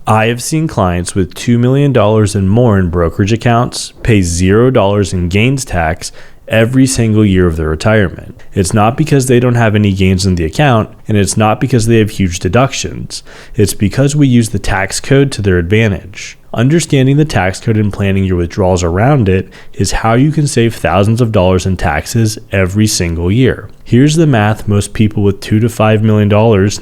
I have seen clients with $2 million and more in brokerage accounts pay $0 in gains tax every single year of their retirement. It's not because they don't have any gains in the account, and it's not because they have huge deductions. It's because we use the tax code to their advantage. Understanding the tax code and planning your withdrawals around it is how you can save thousands of dollars in taxes every single year. Here's the math most people with $2 to $5 million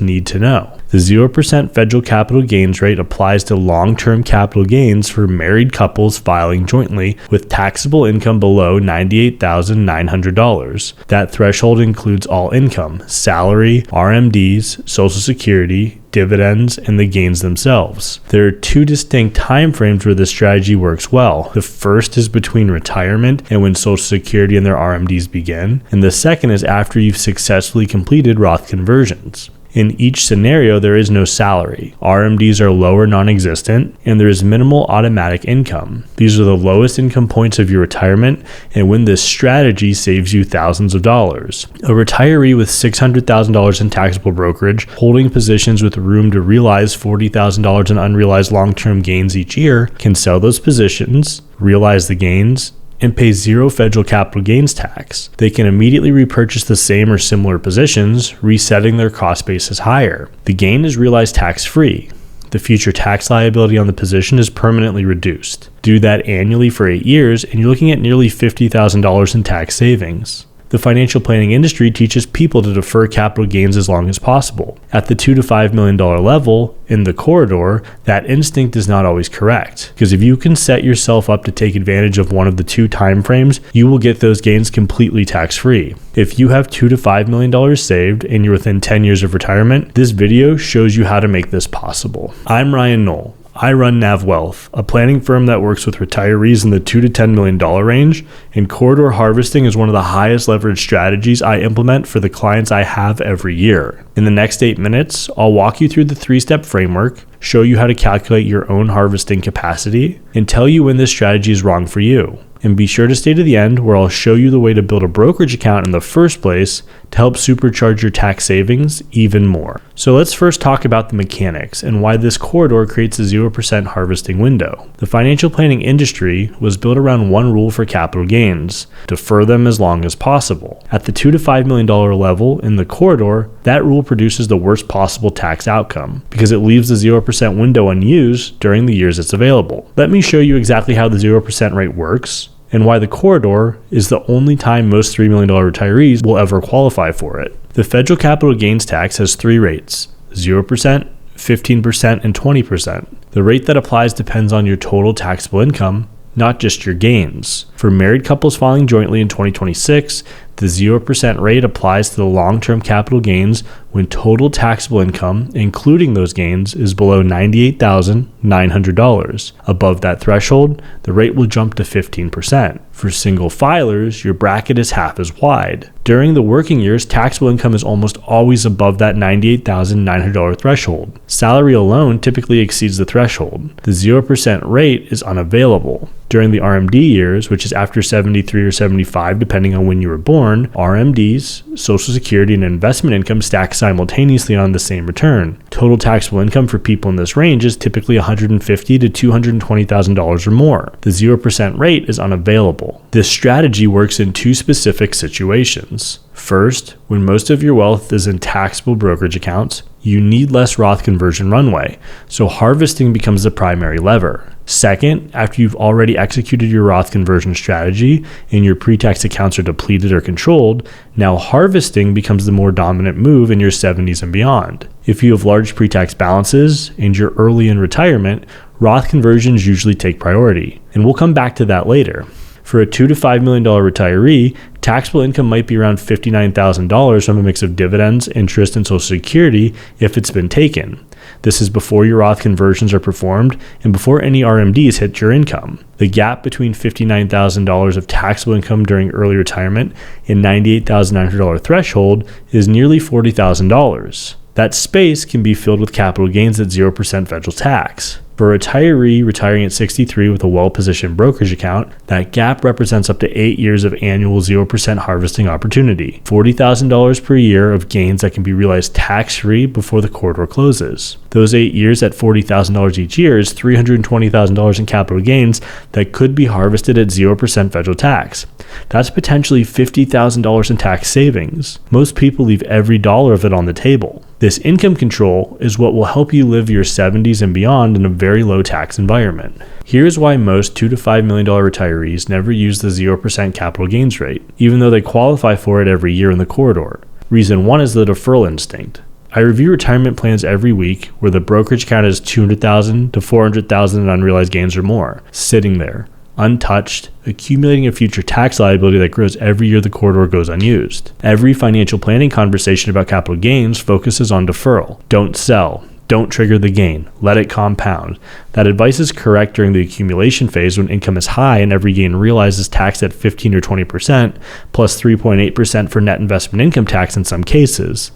need to know. The 0% federal capital gains rate applies to long-term capital gains for married couples filing jointly with taxable income below $98,900. That threshold includes all income, salary, RMDs, Social Security, dividends, and the gains themselves. There are two distinct time frames where this strategy works well. The first is between retirement and when Social Security and their RMDs begin, and the second is after you've successfully completed Roth conversions. In each scenario, there is no salary. RMDs are low or non-existent, and there is minimal automatic income. These are the lowest income points of your retirement, and when this strategy saves you thousands of dollars. A retiree with $600,000 in taxable brokerage, holding positions with room to realize $40,000 in unrealized long-term gains each year, can sell those positions, realize the gains, and pay zero federal capital gains tax. They can immediately repurchase the same or similar positions, resetting their cost basis higher. The gain is realized tax-free. The future tax liability on the position is permanently reduced. Do that annually for 8 years, and you're looking at nearly $50,000 in tax savings. The financial planning industry teaches people to defer capital gains as long as possible. At the $2 to $5 million level, in the corridor, that instinct is not always correct. Because if you can set yourself up to take advantage of one of the two time frames, you will get those gains completely tax-free. If you have $2 to $5 million saved and you're within 10 years of retirement, this video shows you how to make this possible. I'm Ryan Knoll. I run Nav Wealth, a planning firm that works with retirees in the $2 to $10 million range, and corridor harvesting is one of the highest leverage strategies I implement for the clients I have every year. In the next 8 minutes, I'll walk you through the 3-step framework, show you how to calculate your own harvesting capacity, and tell you when this strategy is wrong for you. And be sure to stay to the end where I'll show you the way to build a brokerage account in the first place to help supercharge your tax savings even more. So let's first talk about the mechanics and why this corridor creates a 0% harvesting window. The financial planning industry was built around one rule for capital gains: defer them as long as possible. At the $2 to $5 million level in the corridor, that rule produces the worst possible tax outcome because it leaves the 0% window unused during the years it's available. Let me show you exactly how the 0% rate works and why the corridor is the only time most $3 million retirees will ever qualify for it. The federal capital gains tax has 3 rates: 0%, 15%, and 20%. The rate that applies depends on your total taxable income, not just your gains. For married couples filing jointly in 2026, the 0% rate applies to the long-term capital gains when total taxable income, including those gains, is below $98,900. Above that threshold, the rate will jump to 15%. For single filers, your bracket is half as wide. During the working years, taxable income is almost always above that $98,900 threshold. Salary alone typically exceeds the threshold. The 0% rate is unavailable. During the RMD years, which is after 73 or 75 depending on when you were born, RMDs, Social Security, and investment income stack simultaneously on the same return. Total taxable income for people in this range is typically $150,000 to $220,000 or more. The 0% rate is unavailable. This strategy works in 2 specific situations. First, when most of your wealth is in taxable brokerage accounts, you need less Roth conversion runway, so harvesting becomes the primary lever. Second, after you've already executed your Roth conversion strategy and your pre-tax accounts are depleted or controlled, now harvesting becomes the more dominant move in your 70s and beyond. If you have large pre-tax balances and you're early in retirement, Roth conversions usually take priority, and we'll come back to that later. For a $2 to $5 million retiree, taxable income might be around $59,000 from a mix of dividends, interest, and Social Security if it's been taken. This is before your Roth conversions are performed and before any RMDs hit your income. The gap between $59,000 of taxable income during early retirement and $98,900 threshold is nearly $40,000. That space can be filled with capital gains at 0% federal tax. For a retiree retiring at 63 with a well-positioned brokerage account, that gap represents up to 8 years of annual 0% harvesting opportunity, $40,000 per year of gains that can be realized tax-free before the corridor closes. Those 8 years at $40,000 each year is $320,000 in capital gains that could be harvested at 0% federal tax. That's potentially $50,000 in tax savings. Most people leave every dollar of it on the table. This income control is what will help you live your 70s and beyond in a very low tax environment. Here's why most $2 to $5 million retirees never use the 0% capital gains rate, even though they qualify for it every year in the corridor. Reason 1 is the deferral instinct. I review retirement plans every week where the brokerage account is $200,000 to $400,000 in unrealized gains or more, sitting there, untouched, accumulating a future tax liability that grows every year the corridor goes unused. Every financial planning conversation about capital gains focuses on deferral. Don't sell. Don't trigger the gain. Let it compound. That advice is correct during the accumulation phase when income is high and every gain realized is taxed at 15 or 20% plus 3.8% for net investment income tax in some cases.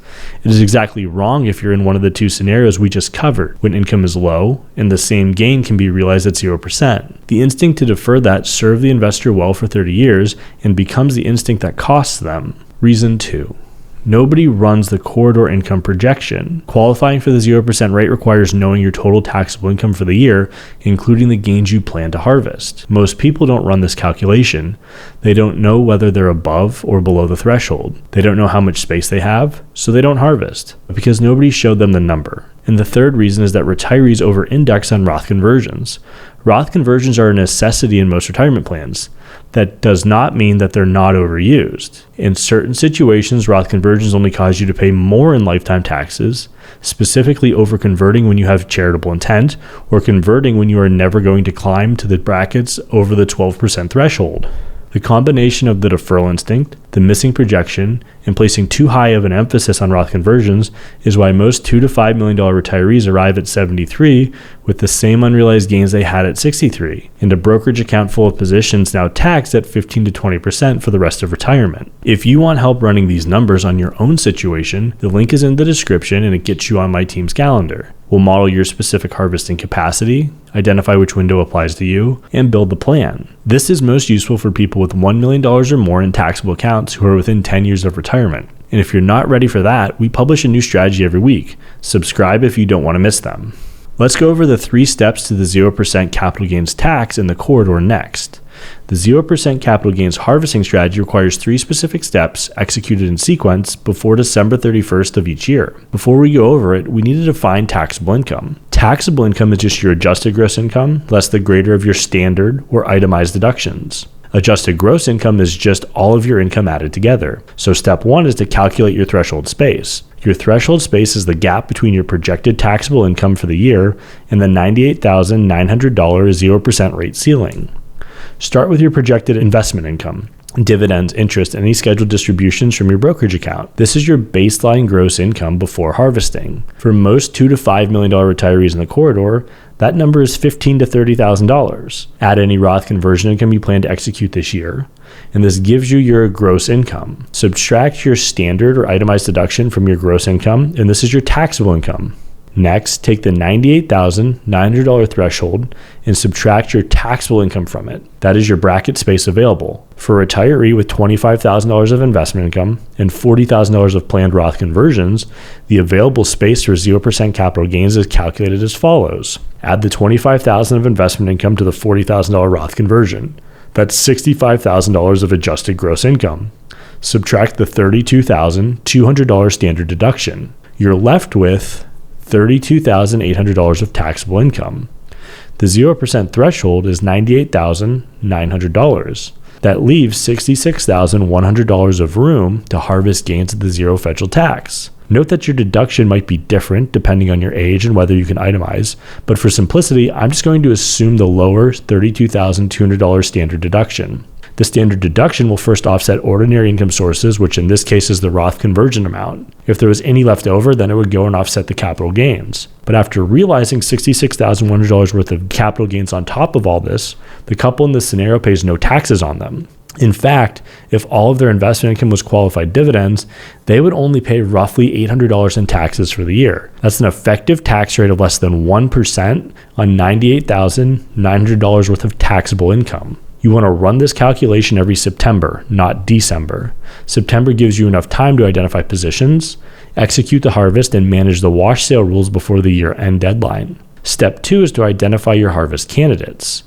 It is exactly wrong if you're in one of the two scenarios we just covered, when income is low and the same gain can be realized at 0%. The instinct to defer that served the investor well for 30 years and becomes the instinct that costs them. Reason 2. Nobody runs the corridor income projection. Qualifying for the 0% rate requires knowing your total taxable income for the year, including the gains you plan to harvest. Most people don't run this calculation. They don't know whether they're above or below the threshold. They don't know how much space they have, so they don't harvest, because nobody showed them the number. And the third reason is that retirees over-index on Roth conversions. Roth conversions are a necessity in most retirement plans. That does not mean that they're not overused. In certain situations, Roth conversions only cause you to pay more in lifetime taxes, specifically over converting when you have charitable intent or converting when you are never going to climb to the brackets over the 12% threshold. The combination of the deferral instinct, the missing projection, and placing too high of an emphasis on Roth conversions is why most $2 to $5 million retirees arrive at 73 with the same unrealized gains they had at 63, and a brokerage account full of positions now taxed at 15 to 20% for the rest of retirement. If you want help running these numbers on your own situation, the link is in the description and it gets you on my team's calendar. We'll model your specific harvesting capacity, identify which window applies to you, and build the plan. This is most useful for people with $1 million or more in taxable accounts who are within 10 years of retirement. And if you're not ready for that, we publish a new strategy every week. Subscribe if you don't want to miss them. Let's go over the 3 steps to the 0% capital gains tax in the corridor next. The 0% capital gains harvesting strategy requires 3 specific steps executed in sequence before December 31st of each year. Before we go over it, we need to define taxable income. Taxable income is just your adjusted gross income less the greater of your standard or itemized deductions. Adjusted gross income is just all of your income added together. So step 1 is to calculate your threshold space. Your threshold space is the gap between your projected taxable income for the year and the $98,900 0% rate ceiling. Start with your projected investment income, dividends, interest, and any scheduled distributions from your brokerage account. This is your baseline gross income before harvesting. For most $2 to $5 million retirees in the corridor, that number is $15,000 to $30,000. Add any Roth conversion income you plan to execute this year, and this gives you your gross income. Subtract your standard or itemized deduction from your gross income, and this is your taxable income. Next, take the $98,900 threshold and subtract your taxable income from it. That is your bracket space available. For a retiree with $25,000 of investment income and $40,000 of planned Roth conversions, the available space for 0% capital gains is calculated as follows. Add the $25,000 of investment income to the $40,000 Roth conversion. That's $65,000 of adjusted gross income. Subtract the $32,200 standard deduction. You're left with $32,800 of taxable income. The 0% threshold is $98,900. That leaves $66,100 of room to harvest gains at the 0 federal tax. Note that your deduction might be different depending on your age and whether you can itemize, but for simplicity, I'm just going to assume the lower $32,200 standard deduction. The standard deduction will first offset ordinary income sources, which in this case is the Roth conversion amount. If there was any left over, then it would go and offset the capital gains. But after realizing $66,100 worth of capital gains on top of all this, the couple in this scenario pays no taxes on them. In fact, if all of their investment income was qualified dividends, they would only pay roughly $800 in taxes for the year. That's an effective tax rate of less than 1% on $98,900 worth of taxable income. You want to run this calculation every September, not December. September gives you enough time to identify positions, execute the harvest, and manage the wash sale rules before the year-end deadline. Step 2 is to identify your harvest candidates.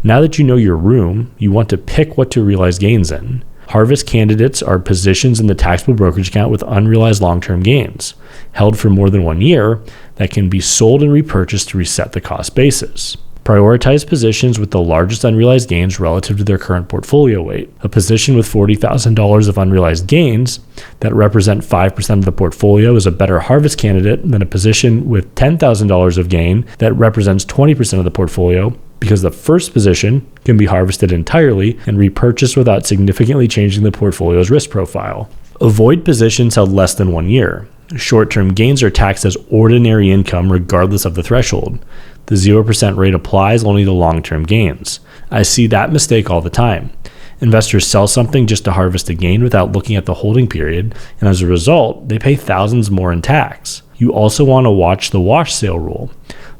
Now that you know your room, you want to pick what to realize gains in. Harvest candidates are positions in the taxable brokerage account with unrealized long-term gains, held for more than 1 year, that can be sold and repurchased to reset the cost basis. Prioritize positions with the largest unrealized gains relative to their current portfolio weight. A position with $40,000 of unrealized gains that represent 5% of the portfolio is a better harvest candidate than a position with $10,000 of gain that represents 20% of the portfolio, because the first position can be harvested entirely and repurchased without significantly changing the portfolio's risk profile. Avoid positions held less than 1 year. Short-term gains are taxed as ordinary income regardless of the threshold. The 0% rate applies only to long-term gains. I see that mistake all the time. Investors sell something just to harvest a gain without looking at the holding period, and as a result, they pay thousands more in tax. You also want to watch the wash sale rule.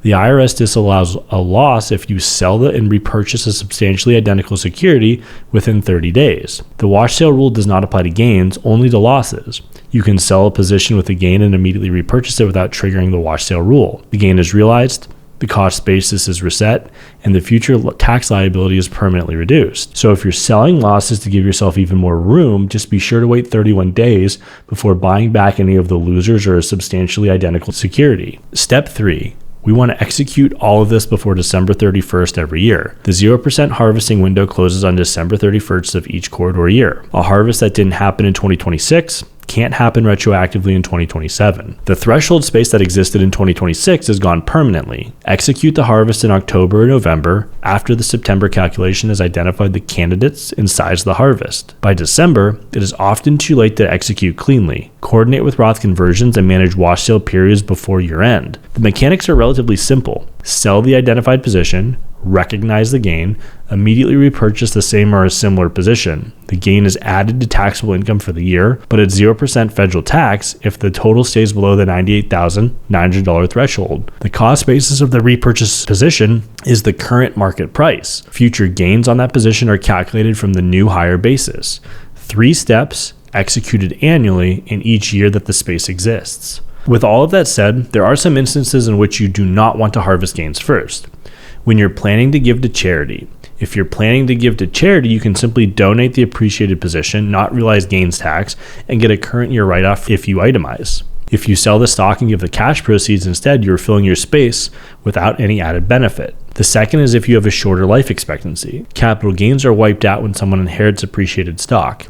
The IRS disallows a loss if you sell and repurchase a substantially identical security within 30 days. The wash sale rule does not apply to gains, only to losses. You can sell a position with a gain and immediately repurchase it without triggering the wash sale rule. The gain is realized, the cost basis is reset, and the future tax liability is permanently reduced. So if you're selling losses to give yourself even more room, just be sure to wait 31 days before buying back any of the losers or a substantially identical security. Step 3. We want to execute all of this before December 31st every year. The 0% harvesting window closes on December 31st of each quarter or year. A harvest that didn't happen in 2026 can't happen retroactively in 2027. The threshold space that existed in 2026 is gone permanently. Execute the harvest in October or November after the September calculation has identified the candidates and size the harvest. By December, it is often too late to execute cleanly. Coordinate with Roth conversions and manage wash sale periods before year end. The mechanics are relatively simple. Sell the identified position, recognize the gain, immediately repurchase the same or a similar position. The gain is added to taxable income for the year, but at 0% federal tax if the total stays below the $98,900 threshold. The cost basis of the repurchase position is the current market price. Future gains on that position are calculated from the new higher basis. 3 steps executed annually in each year that the space exists. With all of that said, there are some instances in which you do not want to harvest gains first. When you're planning to give to charity, if you're planning to give to charity, you can simply donate the appreciated position, not realize gains tax, and get a current year write-off if you itemize. If you sell the stock and give the cash proceeds instead, you're filling your space without any added benefit. The second is if you have a shorter life expectancy. Capital gains are wiped out when someone inherits appreciated stock.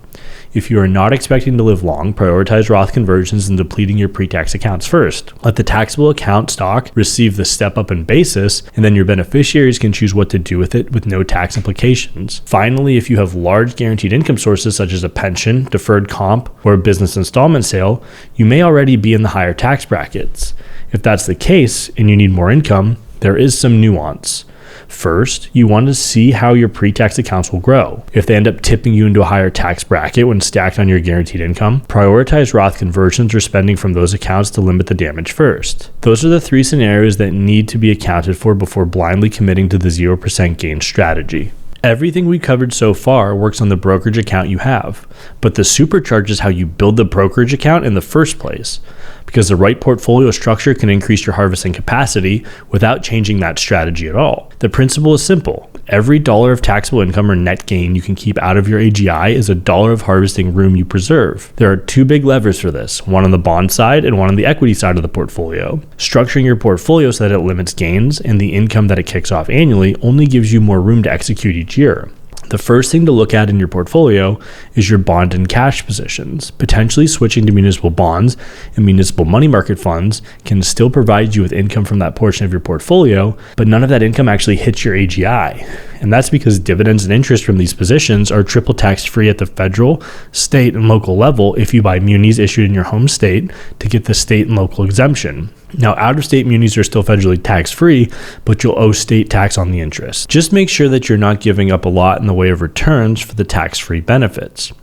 If you are not expecting to live long, prioritize Roth conversions and depleting your pre-tax accounts first. Let the taxable account stock receive the step up in basis, and then your beneficiaries can choose what to do with it with no tax implications. Finally, if you have large guaranteed income sources such as a pension, deferred comp, or a business installment sale, you may already be in the higher tax brackets. If that's the case and you need more income, there is some nuance. First, you want to see how your pre-tax accounts will grow. If they end up tipping you into a higher tax bracket when stacked on your guaranteed income, prioritize Roth conversions or spending from those accounts to limit the damage first. Those are the 3 scenarios that need to be accounted for before blindly committing to the 0% gain strategy. Everything we covered so far works on the brokerage account you have, but the supercharge is how you build the brokerage account in the first place, because the right portfolio structure can increase your harvesting capacity without changing that strategy at all. The principle is simple. Every dollar of taxable income or net gain you can keep out of your AGI is a dollar of harvesting room you preserve. There are 2 big levers for this, one on the bond side and one on the equity side of the portfolio. Structuring your portfolio so that it limits gains and the income that it kicks off annually only gives you more room to execute each year. The first thing to look at in your portfolio is your bond and cash positions. Potentially switching to municipal bonds and municipal money market funds can still provide you with income from that portion of your portfolio, but none of that income actually hits your AGI. And that's because dividends and interest from these positions are triple tax-free at the federal, state, and local level if you buy munis issued in your home state to get the state and local exemption. Now, out-of-state munis are still federally tax-free, but you'll owe state tax on the interest. Just make sure that you're not giving up a lot in the way of returns for the tax-free benefits.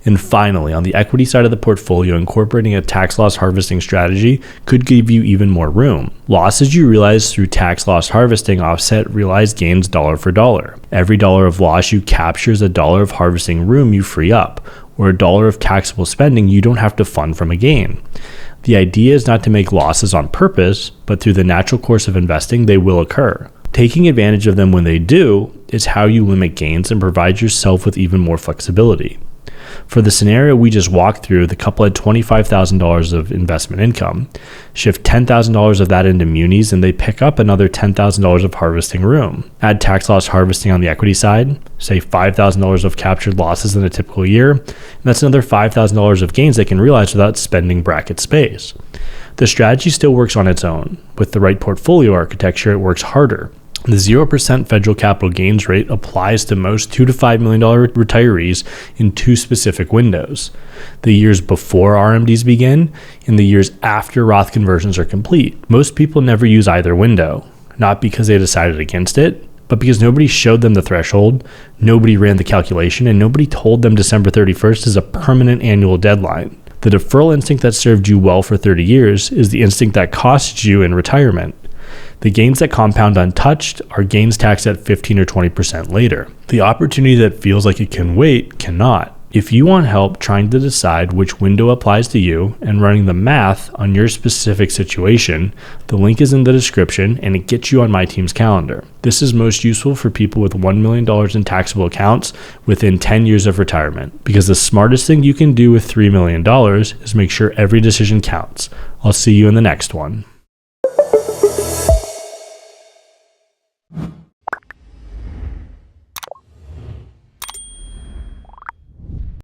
And finally, on the equity side of the portfolio, incorporating a tax loss harvesting strategy could give you even more room. Losses you realize through tax loss harvesting offset realized gains dollar for dollar. Every dollar of loss you capture is a dollar of harvesting room you free up, or a dollar of taxable spending you don't have to fund from a gain. The idea is not to make losses on purpose, but through the natural course of investing, they will occur. Taking advantage of them when they do is how you limit gains and provide yourself with even more flexibility. For the scenario we just walked through, the couple had $25,000 of investment income. Shift $10,000 of that into munis and they pick up another $10,000 of harvesting room. Add tax loss harvesting on the equity side, say $5,000 of captured losses in a typical year, and that's another $5,000 of gains they can realize without spending bracket space. The strategy still works on its own. With the right portfolio architecture, it works harder. The 0% federal capital gains rate applies to most $2 to $5 million retirees in two specific windows: the years before RMDs begin and the years after Roth conversions are complete. Most people never use either window, not because they decided against it, but because nobody showed them the threshold, nobody ran the calculation, and nobody told them December 31st is a permanent annual deadline. The deferral instinct that served you well for 30 years is the instinct that costs you in retirement. The gains that compound untouched are gains taxed at 15 or 20% later. The opportunity that feels like it can wait cannot. If you want help trying to decide which window applies to you and running the math on your specific situation, the link is in the description and it gets you on my team's calendar. This is most useful for people with $1 million in taxable accounts within 10 years of retirement, because the smartest thing you can do with $3 million is make sure every decision counts. I'll see you in the next one.